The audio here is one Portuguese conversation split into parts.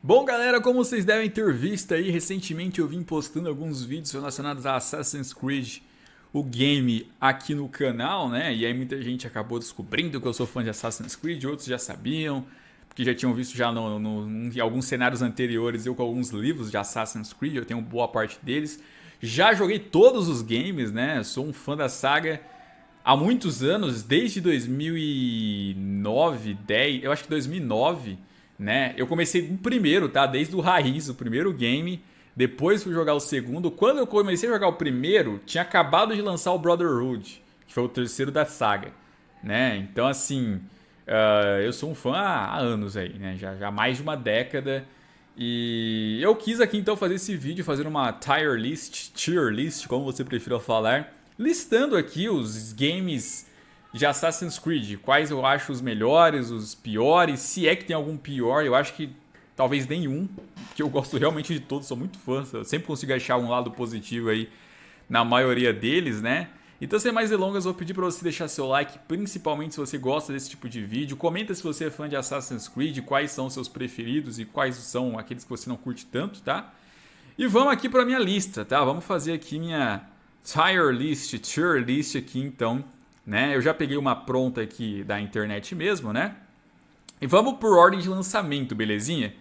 Bom, galera, como vocês devem ter visto aí, recentemente eu vim postando alguns vídeos relacionados a Assassin's Creed, o game, aqui no canal, né? E aí muita gente acabou descobrindo que eu sou fã de Assassin's Creed, outros já sabiam, porque já tinham visto já em alguns cenários anteriores eu com alguns livros de Assassin's Creed, eu tenho boa parte deles. Já joguei todos os games, né? Sou um fã da saga há muitos anos, desde 2009, 10, eu acho que 2009, né? Eu comecei o primeiro, tá? Desde o raiz, o primeiro game. Depois fui jogar o segundo. Quando eu comecei a jogar o primeiro, tinha acabado de lançar o Brotherhood, que foi o terceiro da saga, né? Então, assim, eu sou um fã há anos aí, né? Já há mais de uma década. E eu quis aqui então fazer esse vídeo, fazer uma tier list, como você prefira falar, listando aqui os games de Assassin's Creed, quais eu acho os melhores, os piores, se é que tem algum pior, eu acho que talvez nenhum, porque eu gosto realmente de todos, sou muito fã, eu sempre consigo achar um lado positivo aí na maioria deles, né? Então, sem mais delongas, eu vou pedir para você deixar seu like, principalmente se você gosta desse tipo de vídeo. Comenta se você é fã de Assassin's Creed, quais são os seus preferidos e quais são aqueles que você não curte tanto, tá? E vamos aqui para minha lista, tá? Vamos fazer aqui minha tier list aqui então, né? Eu já peguei uma pronta aqui da internet mesmo, né? E vamos por ordem de lançamento, belezinha?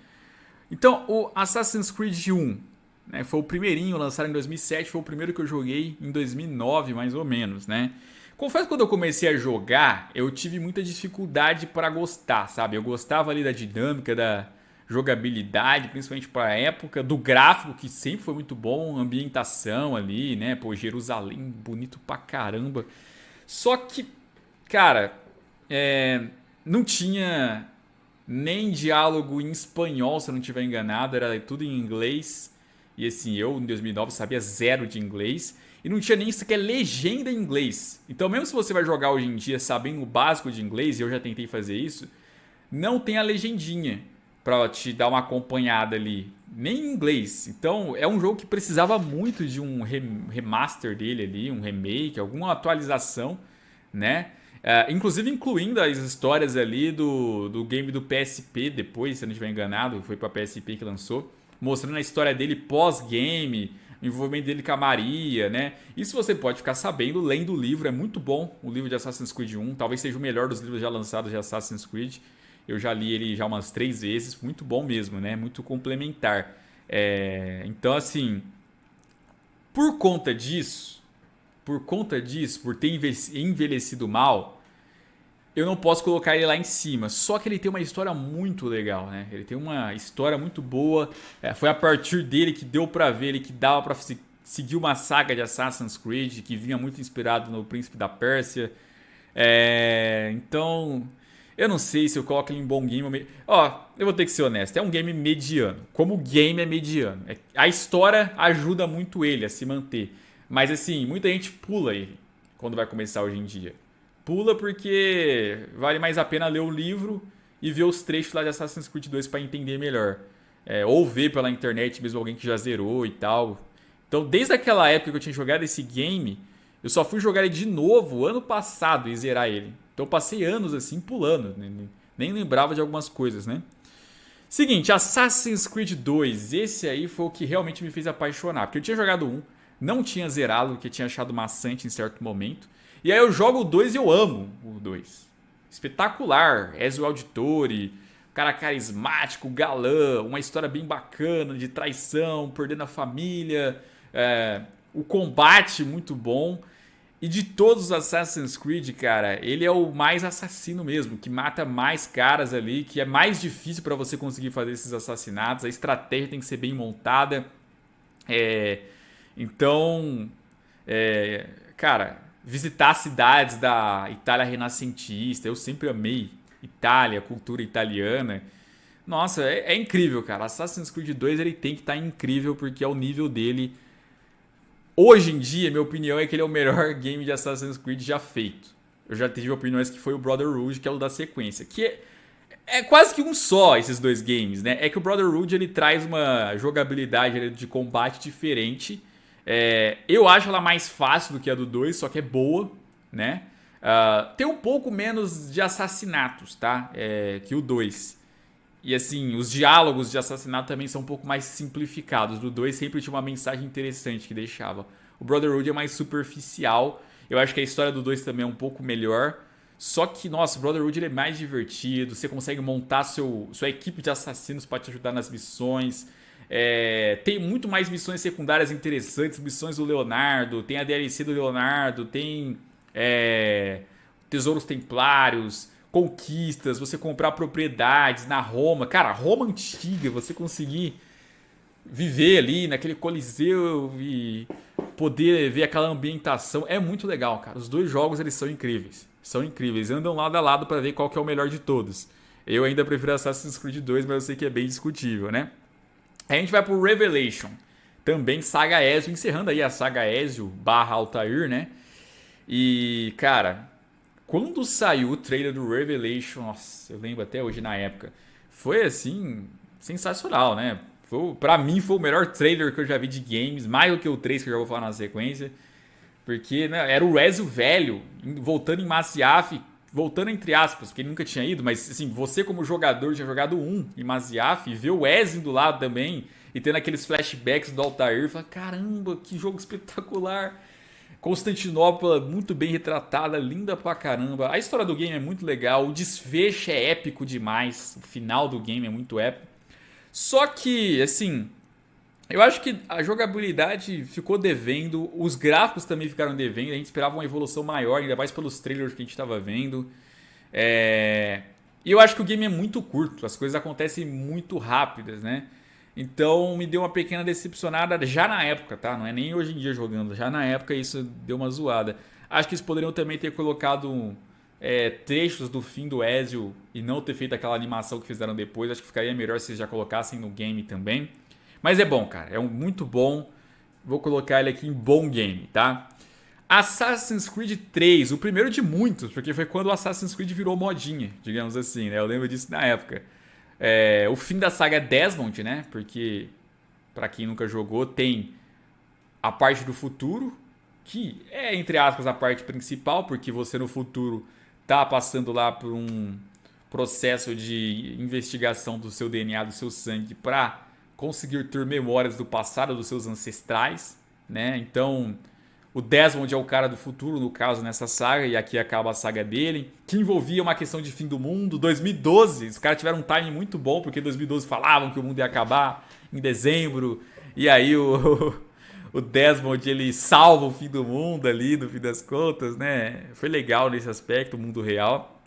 Então, o Assassin's Creed 1, né, foi o primeirinho lançado em 2007, foi o primeiro que eu joguei em 2009, mais ou menos, né? Confesso que quando eu comecei a jogar, eu tive muita dificuldade para gostar, sabe? Eu gostava ali da dinâmica, da jogabilidade, principalmente para a época, do gráfico, que sempre foi muito bom, ambientação ali, né? Pô, Jerusalém, bonito pra caramba. Só que, cara, não tinha nem diálogo em espanhol, se eu não estiver enganado, era tudo em inglês. E assim, eu em 2009 sabia zero de inglês e não tinha nem sequer legenda em inglês. Então, mesmo se você vai jogar hoje em dia sabendo o básico de inglês, e eu já tentei fazer isso, não tem a legendinha para te dar uma acompanhada ali, nem em inglês. Então, é um jogo que precisava muito de um remaster dele ali, um remake, alguma atualização, né? Inclusive incluindo as histórias ali do game do PSP depois, se eu não estiver enganado, foi para PSP que lançou, mostrando a história dele pós-game, o envolvimento dele com a Maria, né? Isso você pode ficar sabendo lendo o livro, é muito bom o livro de Assassin's Creed 1, talvez seja o melhor dos livros já lançados de Assassin's Creed. Eu já li ele já umas 3 vezes, muito bom mesmo, né? Muito complementar. Então, assim, por conta disso, por ter envelhecido mal, eu não posso colocar ele lá em cima. Só que ele tem uma história muito legal, né? Ele tem uma história muito boa. Foi a partir dele que deu pra ver ele que dava pra seguir uma saga de Assassin's Creed que vinha muito inspirado no Príncipe da Pérsia. Então, eu não sei se eu coloco ele em bom game. Eu vou ter que ser honesto. É um game mediano. Como o game é mediano. A história ajuda muito ele a se manter. Mas assim, muita gente pula ele quando vai começar hoje em dia. Pula porque vale mais a pena ler o livro e ver os trechos lá de Assassin's Creed 2 para entender melhor. Ou ver pela internet mesmo alguém que já zerou e tal. Então, desde aquela época que eu tinha jogado esse game, eu só fui jogar ele de novo ano passado e zerar ele. Então, eu passei anos assim pulando. Nem lembrava de algumas coisas, né? Seguinte, Assassin's Creed 2. Esse aí foi o que realmente me fez apaixonar. Porque eu tinha jogado um, não tinha zerado, porque tinha achado maçante em certo momento. E aí eu jogo o 2 e eu amo o 2. Espetacular. Ezio Auditore, cara carismático, galã, uma história bem bacana de traição, perdendo a família, o combate muito bom. E de todos os Assassin's Creed, cara, ele é o mais assassino mesmo, que mata mais caras ali, que é mais difícil para você conseguir fazer esses assassinatos. A estratégia tem que ser bem montada. Então, cara, visitar cidades da Itália renascentista, eu sempre amei Itália, cultura italiana. Nossa, é incrível, cara. Assassin's Creed 2 ele tem que estar incrível porque é o nível dele. Hoje em dia, minha opinião é que ele é o melhor game de Assassin's Creed já feito. Eu já tive opiniões que foi o Brotherhood, que é o da sequência, que é quase que um só esses dois games, né? É que o Brotherhood ele traz uma jogabilidade de combate diferente. Eu acho ela mais fácil do que a do 2, só que é boa, né? Tem um pouco menos de assassinatos, tá? Que o 2. E assim, os diálogos de assassinato também são um pouco mais simplificados. Do 2 sempre tinha uma mensagem interessante que deixava. O Brotherhood é mais superficial. Eu acho que a história do 2 também é um pouco melhor. Só que, nossa, o Brotherhood ele é mais divertido. Você consegue montar sua equipe de assassinos para te ajudar nas missões. Tem muito mais missões secundárias interessantes. Missões do Leonardo. Tem a DLC do Leonardo. Tem Tesouros Templários. Conquistas. Você comprar propriedades na Roma. Cara, Roma antiga. Você conseguir viver ali naquele coliseu e poder ver aquela ambientação. É muito legal, cara. Os dois jogos eles são incríveis. São incríveis. Andam lado a lado para ver qual que é o melhor de todos. Eu ainda prefiro Assassin's Creed 2, mas eu sei que é bem discutível, né? Aí a gente vai pro Revelation. Também Saga Ezio, encerrando aí a Saga Ezio / Altair, né? E, cara, quando saiu o trailer do Revelation, nossa, eu lembro até hoje na época, foi assim, sensacional, né? Pra mim foi o melhor trailer que eu já vi de games, mais do que o 3 que eu já vou falar na sequência. Porque né, era o Ezio velho, voltando em Masyaf, voltando entre aspas, porque ele nunca tinha ido, mas assim, você como jogador tinha jogado em Masyaf, e ver o Ezio do lado também, e tendo aqueles flashbacks do Altair, fala, caramba, que jogo espetacular. Constantinopla muito bem retratada, linda pra caramba. A história do game é muito legal, o desfecho é épico demais, o final do game é muito épico. Só que, assim, eu acho que a jogabilidade ficou devendo, os gráficos também ficaram devendo, a gente esperava uma evolução maior, ainda mais pelos trailers que a gente estava vendo. E eu acho que o game é muito curto, as coisas acontecem muito rápidas, né? Então me deu uma pequena decepcionada já na época, tá? Não é nem hoje em dia jogando, já na época isso deu uma zoada. Acho que eles poderiam também ter colocado trechos do fim do Ezio e não ter feito aquela animação que fizeram depois. Acho que ficaria melhor se eles já colocassem no game também. Mas é bom, cara. É muito bom. Vou colocar ele aqui em bom game, tá? Assassin's Creed 3, o primeiro de muitos, porque foi quando o Assassin's Creed virou modinha, digamos assim, né? Eu lembro disso na época. O fim da saga Desmond, né? Porque, pra quem nunca jogou, tem a parte do futuro, que é, entre aspas, a parte principal, porque você no futuro tá passando lá por um processo de investigação do seu DNA, do seu sangue, pra conseguir ter memórias do passado dos seus ancestrais, né? Então, o Desmond é o cara do futuro, no caso, nessa saga, e aqui acaba a saga dele, que envolvia uma questão de fim do mundo. 2012, os caras tiveram um timing muito bom, porque em 2012 falavam que o mundo ia acabar em dezembro, e aí o Desmond, ele salva o fim do mundo ali, no fim das contas, né? Foi legal nesse aspecto, o mundo real.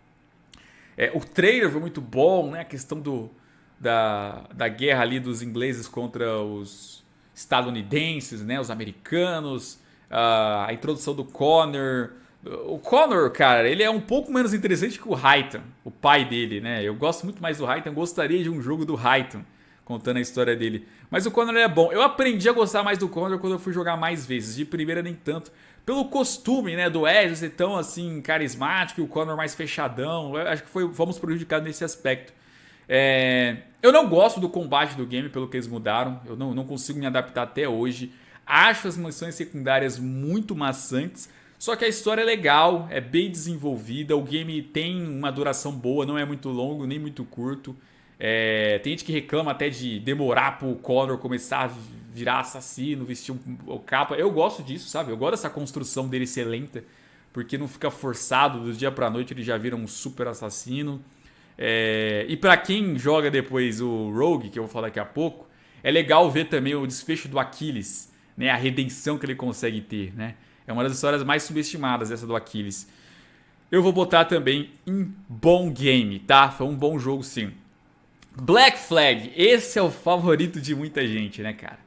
O trailer foi muito bom, né? A questão da guerra ali dos ingleses contra os estadunidenses, né? Os americanos, a introdução do Connor. O Connor, cara, ele é um pouco menos interessante que o Raiden, o pai dele, né? Eu gosto muito mais do Raiden, gostaria de um jogo do Raiden contando a história dele. Mas o Connor é bom. Eu aprendi a gostar mais do Connor quando eu fui jogar mais vezes. De primeira nem tanto. Pelo costume, né, do Ezio ser tão assim carismático e o Connor mais fechadão. Eu acho que fomos prejudicados nesse aspecto. Eu não gosto do combate do game pelo que eles mudaram. Eu não consigo me adaptar até hoje. Acho as missões secundárias muito maçantes. Só que a história é legal, é bem desenvolvida. O game tem uma duração boa, não é muito longo nem muito curto. Tem gente que reclama até de demorar pro Connor começar a virar assassino, vestir o capa. Eu gosto disso, sabe? Eu gosto dessa construção dele ser lenta, porque não fica forçado, do dia pra noite ele já vira um super assassino. E pra quem joga depois o Rogue, que eu vou falar daqui a pouco, é legal ver também o desfecho do Aquiles, né? A redenção que ele consegue ter, né? É uma das histórias mais subestimadas, essa do Aquiles. Eu vou botar também em bom game, tá? Foi um bom jogo, sim. Black Flag, esse é o favorito de muita gente, né, cara?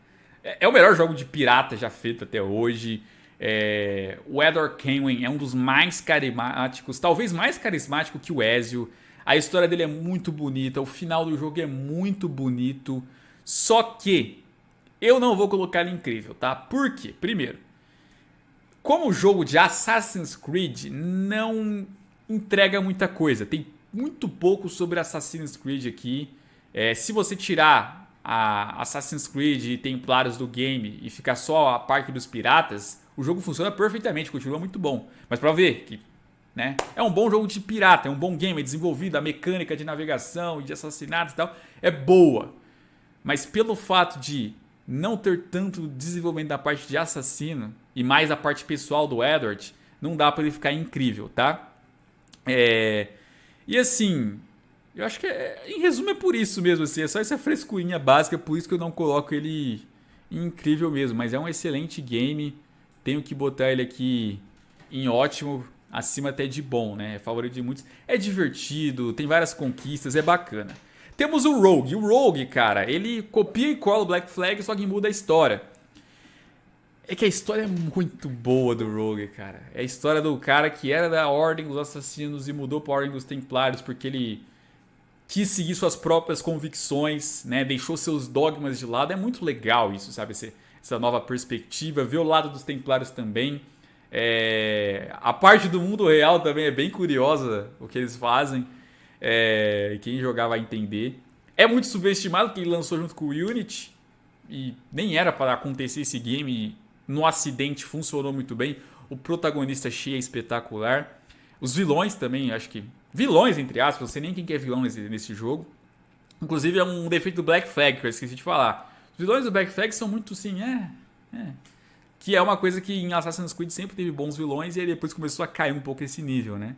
É o melhor jogo de pirata já feito até hoje. O Edward Kenway é um dos mais carismáticos, talvez mais carismático que o Ezio. A história dele é muito bonita, o final do jogo é muito bonito. Só que eu não vou colocar ele incrível, tá? Por quê? Primeiro, como o jogo de Assassin's Creed não entrega muita coisa, tem muito pouco sobre Assassin's Creed aqui. Se você tirar a Assassin's Creed e Templários do game e ficar só a parte dos piratas, o jogo funciona perfeitamente, continua muito bom. Mas pra ver que né? É um bom jogo de pirata, é um bom game, é desenvolvido, a mecânica de navegação e de assassinatos e tal é boa. Mas pelo fato de não ter tanto desenvolvimento da parte de assassino e mais a parte pessoal do Edward, não dá pra ele ficar incrível, tá? E assim, eu acho que em resumo é por isso mesmo, assim, é só essa frescurinha básica, por isso que eu não coloco ele incrível mesmo, mas é um excelente game, tenho que botar ele aqui em ótimo, acima até de bom, né? É favorito de muitos, é divertido, tem várias conquistas, é bacana. Temos o Rogue. O Rogue, cara, ele copia e cola o Black Flag, só que muda a história. É que a história é muito boa do Rogue, cara. É a história do cara que era da Ordem dos Assassinos e mudou pra Ordem dos Templários porque ele quis seguir suas próprias convicções, né? Deixou seus dogmas de lado. É muito legal isso, sabe? Essa nova perspectiva. Ver o lado dos Templários também. A parte do mundo real também é bem curiosa o que eles fazem. Quem jogar vai entender. É muito subestimado porque ele lançou junto com o Unity e nem era para acontecer esse game. No acidente funcionou muito bem. O protagonista achei espetacular. Os vilões também, acho que vilões entre aspas, não sei nem quem que é vilão nesse jogo. Inclusive é um defeito do Black Flag que eu esqueci de falar. Os vilões do Black Flag são muito assim, que é uma coisa que em Assassin's Creed sempre teve bons vilões e aí depois começou a cair um pouco esse nível, né?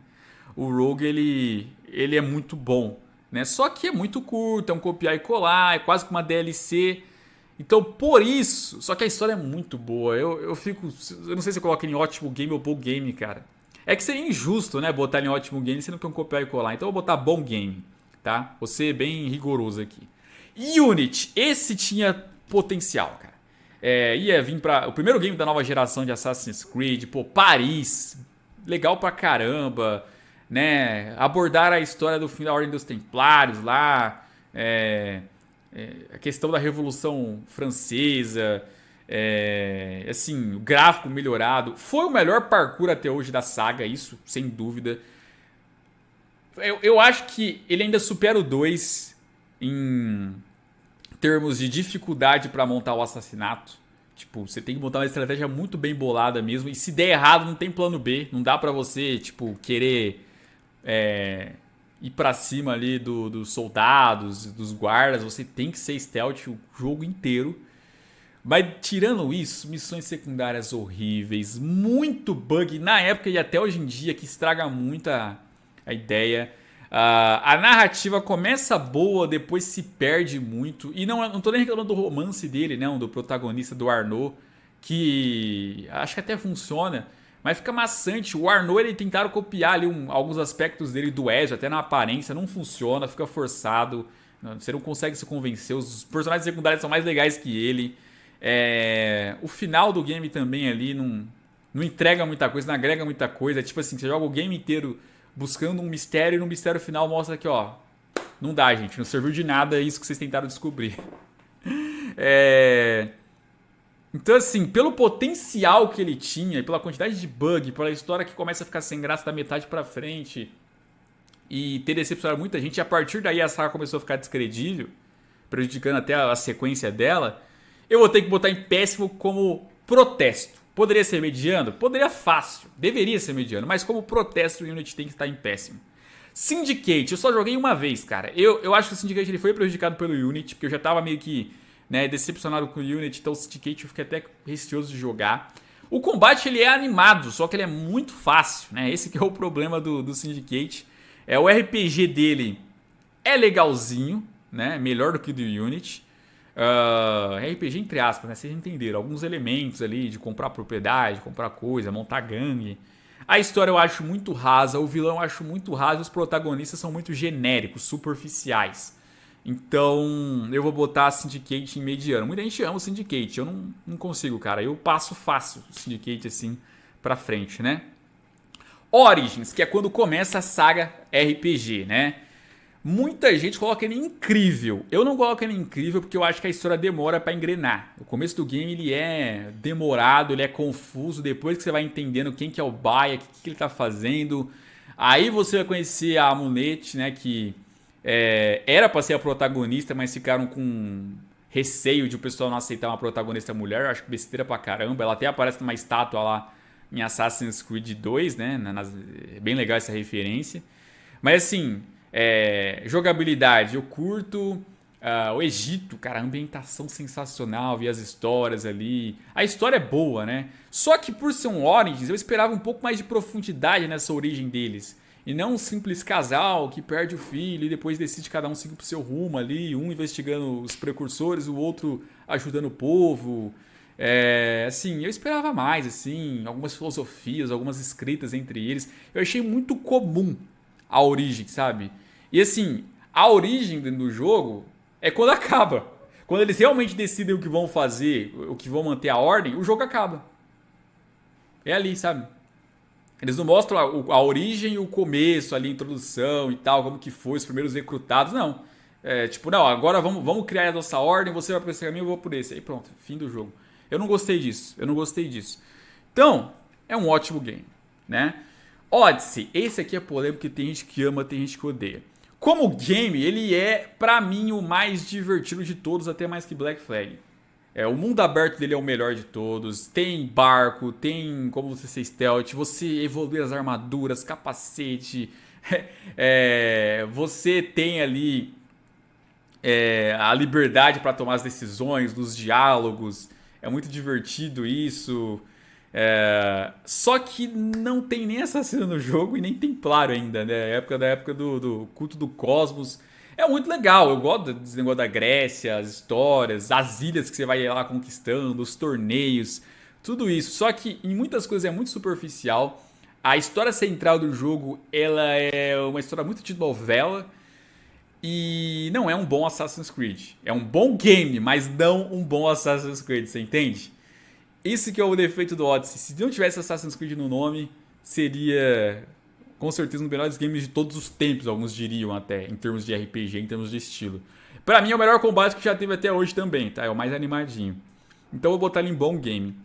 O Rogue, ele é muito bom, né? Só que é muito curto, é um copiar e colar, é quase que uma DLC. Então, por isso, só que a história é muito boa. Eu não sei se eu coloco em ótimo game ou bom game, cara. É que seria injusto, né, botar em ótimo game sendo que é um copiar e colar. Então eu vou botar bom game, tá? Vou ser bem rigoroso aqui. Unity, esse tinha potencial, cara. Ia vir pra... O primeiro game da nova geração de Assassin's Creed, pô, Paris, legal pra caramba, né? Abordar a história do fim da Ordem dos Templários lá, a questão da Revolução Francesa, assim, o gráfico melhorado. Foi o melhor parkour até hoje da saga, isso, sem dúvida. Eu acho que ele ainda supera o 2 em termos de dificuldade para montar o assassinato. Tipo, você tem que montar uma estratégia muito bem bolada mesmo. E se der errado, não tem plano B. Não dá pra você, tipo, querer ir pra cima ali dos soldados, dos guardas. Você tem que ser stealth o jogo inteiro. Mas tirando isso, missões secundárias horríveis, muito bug na época e até hoje em dia, que estraga muito a ideia. A narrativa começa boa, depois se perde muito. E não tô nem reclamando do romance dele, não, do protagonista, do Arnaud, que acho que até funciona, mas fica maçante. O Arnaud, ele tentaram copiar ali alguns aspectos dele do Ezio, até na aparência, não funciona, fica forçado. Você não consegue se convencer, os personagens secundários são mais legais que ele. O final do game também ali não entrega muita coisa, não agrega muita coisa. Tipo assim, você joga o game inteiro buscando um mistério e no mistério final mostra que, ó, não dá, gente, não serviu de nada isso que vocês tentaram descobrir. Então, assim, pelo potencial que ele tinha, e pela quantidade de bug, pela história que começa a ficar sem graça da metade pra frente e ter decepcionado muita gente, e a partir daí a saga começou a ficar descredível, prejudicando até a sequência dela, eu vou ter que botar em péssimo como protesto. Poderia ser mediano? Poderia fácil. Deveria ser mediano. Mas como protesto, o Unity tem que estar em péssimo. Syndicate, eu só joguei uma vez, cara. Eu acho que o Syndicate ele foi prejudicado pelo Unity, porque eu já tava meio que decepcionado com o Unity, então o Syndicate eu fiquei até receoso de jogar. O combate ele é animado, só que ele é muito fácil, né? Esse que é o problema do Syndicate. O RPG dele é legalzinho, né? Melhor do que o do Unity. RPG entre aspas, né? Vocês entenderam. Alguns elementos ali de comprar propriedade, comprar coisa, montar gangue. A história eu acho muito rasa, o vilão eu acho muito raso, os protagonistas são muito genéricos, superficiais. Então eu vou botar Syndicate em mediano. Muita gente ama o Syndicate, eu não consigo, cara. Eu passo fácil o Syndicate assim pra frente, né? Origins, que é quando começa a saga RPG, né? Muita gente coloca ele incrível. Eu não coloco ele incrível porque eu acho que a história demora pra engrenar. O começo do game ele é demorado, ele é confuso. Depois que você vai entendendo quem que é o Baia, o que ele tá fazendo, aí você vai conhecer a Amulet, né? Que era pra ser a protagonista, mas ficaram com receio de o pessoal não aceitar uma protagonista mulher. Eu acho que besteira pra caramba. Ela até aparece numa estátua lá em Assassin's Creed 2, né? É bem legal essa referência. Mas assim, jogabilidade, eu curto. O Egito, cara, a ambientação sensacional, vi as histórias ali. A história é boa, né? Só que por ser um Origins, eu esperava um pouco mais de profundidade nessa origem deles. E não um simples casal que perde o filho e depois decide cada um seguir pro seu rumo ali, um investigando os precursores, o outro ajudando o povo. Assim, eu esperava mais, assim, algumas filosofias, algumas escritas entre eles. Eu achei muito comum a origem, sabe? E assim, a origem do jogo é quando acaba. Quando eles realmente decidem o que vão fazer, o que vão manter a ordem, o jogo acaba. É ali, sabe? Eles não mostram a origem e o começo ali, a introdução e tal, como que foi, os primeiros recrutados, não. Tipo, não, agora vamos criar a nossa ordem, você vai por esse caminho, eu vou por esse. Aí pronto, fim do jogo. Eu não gostei disso, Então, é um ótimo game, né? Odyssey, esse aqui é polêmico, que tem gente que ama, tem gente que odeia. Como game, ele é, pra mim, o mais divertido de todos, até mais que Black Flag. O mundo aberto dele é o melhor de todos. Tem barco, tem como você ser stealth, você evoluir as armaduras, capacete. Você tem ali a liberdade para tomar as decisões, nos diálogos. É muito divertido isso. Só que não tem nem assassino no jogo e nem templário ainda, né? Da época do culto do cosmos. É muito legal, eu gosto desse negócio da Grécia, as histórias, as ilhas que você vai lá conquistando, os torneios, tudo isso. Só que em muitas coisas é muito superficial. A história central do jogo, ela é uma história muito de novela e não é um bom Assassin's Creed. É um bom game, mas não um bom Assassin's Creed, você entende? Esse que é o defeito do Odyssey. Se não tivesse Assassin's Creed no nome, seria com certeza um dos melhores games de todos os tempos, alguns diriam até, em termos de RPG, em termos de estilo. Pra mim é o melhor combate que já teve até hoje também, tá? É o mais animadinho. Então eu vou botar ele em bom game.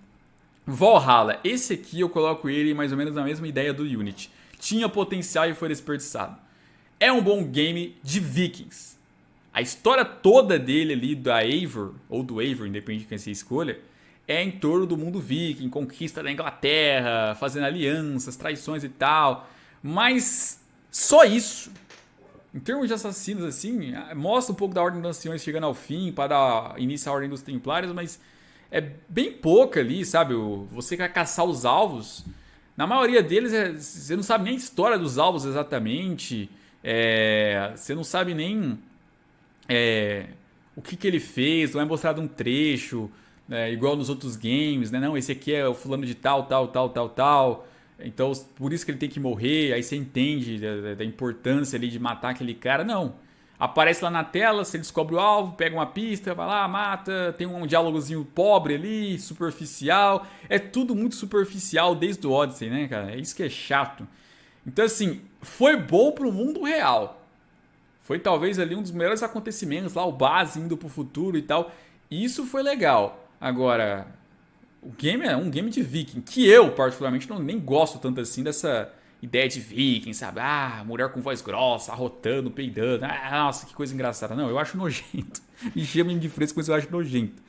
Valhalla, esse aqui eu coloco ele mais ou menos na mesma ideia do Unity. Tinha potencial e foi desperdiçado. É um bom game de Vikings. A história toda dele ali, da Eivor, ou do Eivor, independente de quem você escolha, é em torno do mundo viking, conquista da Inglaterra, fazendo alianças, traições e tal. Mas só isso. Em termos de assassinos, assim, mostra um pouco da Ordem dos Anciões chegando ao fim, para dar início à Ordem dos Templários, mas é bem pouca ali, sabe? Você quer caçar os alvos. Na maioria deles, você não sabe nem a história dos alvos exatamente. Você não sabe nem o que ele fez, não é mostrado um trecho, igual nos outros games, né? Não, esse aqui é o fulano de tal, tal, tal, tal, tal. Então, por isso que ele tem que morrer. Aí você entende da importância ali de matar aquele cara. Não. Aparece lá na tela, você descobre o alvo, pega uma pista, vai lá, mata. Tem um diálogozinho pobre ali, superficial. É tudo muito superficial desde o Odyssey, né, cara? É isso que é chato. Então, assim, foi bom pro mundo real. Foi talvez ali um dos melhores acontecimentos lá, o base indo pro futuro e tal. Isso foi legal. Agora, o game é um game de viking, que eu, particularmente, nem gosto tanto assim dessa ideia de viking, sabe? Mulher com voz grossa, arrotando, peidando. Nossa, que coisa engraçada. Não, eu acho nojento. Me chamem de fresco, mas eu acho nojento.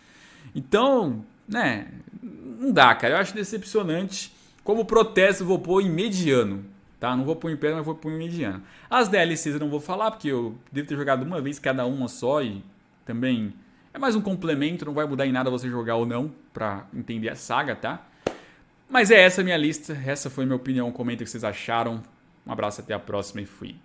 Então, né, não dá, cara. Eu acho decepcionante. Como protesto, eu vou pôr em mediano, tá? Não vou pôr em pé, mas vou pôr em mediano. As DLCs eu não vou falar, porque eu devo ter jogado uma vez cada uma só e também é mais um complemento, não vai mudar em nada você jogar ou não, pra entender a saga, tá? Mas essa a minha lista, essa foi a minha opinião, comenta o que vocês acharam. Um abraço, até a próxima e fui.